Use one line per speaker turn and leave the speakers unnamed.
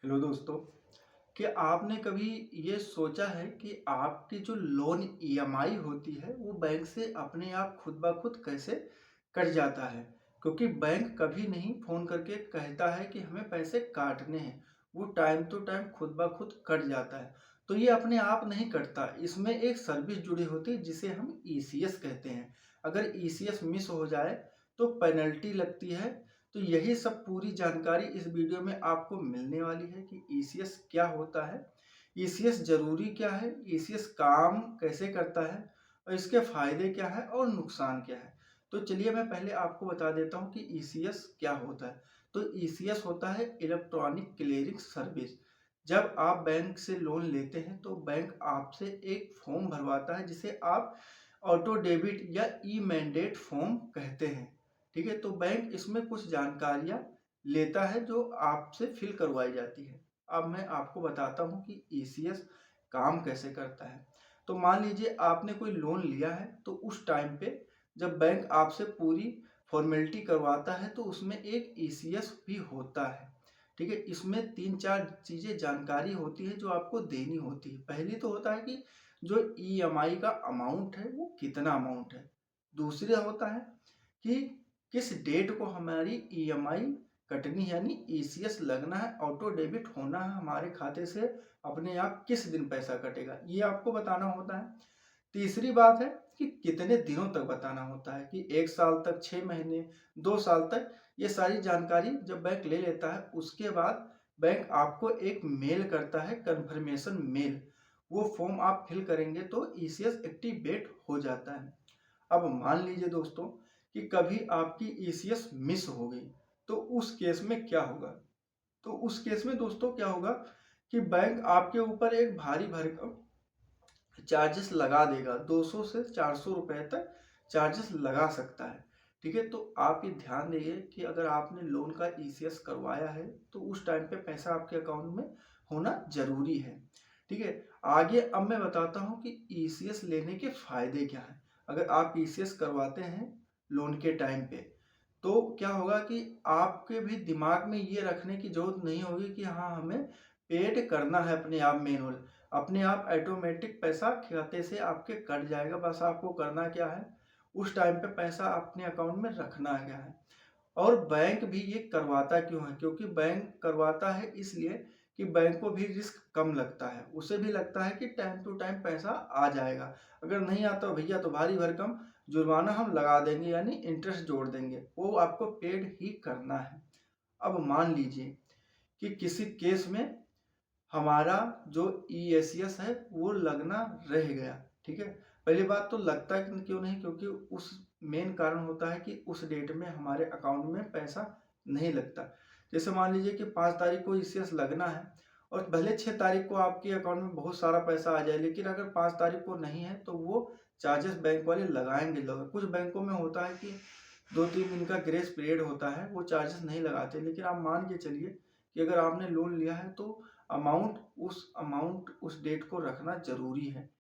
Hello दोस्तों, क्या आपने कभी ये सोचा है कि आपकी जो लोन ईएमआई होती है वो बैंक से अपने आप खुद ब खुद कैसे कट जाता है? क्योंकि बैंक कभी नहीं फ़ोन करके कहता है कि हमें पैसे काटने हैं, वो टाइम टू टाइम खुद ब खुद कट जाता है। तो ये अपने आप नहीं कटता, इसमें एक सर्विस जुड़ी होती है जिसे हम ईसीएस कहते हैं। अगर ईसीएस मिस हो जाए तो पेनल्टी लगती है। तो यही सब पूरी जानकारी इस वीडियो में आपको मिलने वाली है कि ईसीएस क्या होता है, ईसीएस जरूरी क्या है, ईसीएस काम कैसे करता है और इसके फायदे क्या है और नुकसान क्या है। तो चलिए मैं पहले आपको बता देता हूँ कि ईसीएस क्या होता है। तो ईसीएस होता है इलेक्ट्रॉनिक क्लियरिंग सर्विस। जब आप बैंक से लोन लेते हैं तो बैंक आपसे एक फॉर्म भरवाता है जिसे आप ऑटो डेबिट या ई मैंडेट फॉर्म कहते हैं। ठीक है, तो बैंक इसमें कुछ जानकारियां लेता है जो आपसे फिल करवाई जाती है। अब मैं आपको बताता हूँ कि ईसीएस काम कैसे करता है। तो मान लीजिए आपने कोई लोन लिया है, तो उस टाइम पे जब बैंक आपसे पूरी फॉर्मेलिटी करवाता है तो उसमें एक ईसीएस भी होता है। ठीक है, इसमें तीन चार चीजें जानकारी होती है जो आपको देनी होती है। पहली तो होता है कि जो ईएमआई का अमाउंट है वो कितना अमाउंट है। दूसरा होता है कि किस डेट को हमारी ईएमआई कटनी है, यानी ईसीएस लगना है, ऑटो डेबिट होना है हमारे खाते से, अपने आप किस दिन पैसा कटेगा ये आपको बताना होता है। तीसरी बात है कि कितने दिनों तक बताना होता है, कि 1 साल तक, 6 महीने, 2 साल तक। ये सारी जानकारी जब बैंक ले लेता है उसके बाद बैंक आपको एक मेल करता है, कंफर्मेशन मेल। वो फॉर्म आप फिल करेंगे तो ईसीएस एक्टिवेट हो जाता है। अब मान लीजिए दोस्तों कि कभी आपकी ईसीएस मिस हो गई, तो उस केस में क्या होगा? तो उस केस में दोस्तों क्या होगा कि बैंक आपके ऊपर एक भारी भरकम चार्जेस लगा देगा। 200 से 400 रुपए तक चार्जेस लगा सकता है। ठीक है, तो आप ये ध्यान दीजिए कि अगर आपने लोन का ईसीएस करवाया है तो उस टाइम पे पैसा आपके अकाउंट में होना जरूरी है। ठीक है, आगे अब मैं बताता हूँ कि ईसीएस लेने के फायदे क्या हैं। अगर आप ईसीएस करवाते हैं लोन के टाइम पे, तो क्या होगा कि आपके भी दिमाग में ये रखने की जरूरत नहीं होगी कि हाँ हमें पेड करना है अपने आप, मैनुअल अपने आप ऑटोमेटिक पैसा खाते से आपके कट जाएगा। बस आपको करना क्या है, उस टाइम पे पैसा अपने अकाउंट में रखना क्या है। और बैंक भी ये करवाता क्यों है? क्योंकि बैंक करवाता है इसलिए कि बैंक को भी रिस्क कम लगता है, उसे भी लगता है कि टाइम टू टाइम पैसा आ जाएगा। अगर नहीं आता भैया तो भारी भरकम जुर्माना हम लगा देंगे, यानी इंटरेस्ट जोड़ देंगे, वो आपको पेड ही करना है। अब मान लीजिए कि किसी केस में हमारा जो ईएसीएस है वो लगना रह गया। ठीक है, पहली बात तो लगता है क्यों नहीं, क्योंकि उस मेन कारण होता है कि उस डेट में हमारे अकाउंट में पैसा नहीं लगता। जैसे मान लीजिए कि 5 तारीख को ईसीएस लगना है और भले 6 तारीख को आपके अकाउंट में बहुत सारा पैसा आ जाए, लेकिन अगर 5 तारीख को नहीं है तो वो चार्जेस बैंक वाले लगाएंगे। लोग कुछ बैंकों में होता है कि 2-3 दिन का ग्रेस पीरियड होता है, वो चार्जेस नहीं लगाते। लेकिन आप मान के चलिए कि अगर आपने लोन लिया है तो अमाउंट उस डेट को रखना जरूरी है।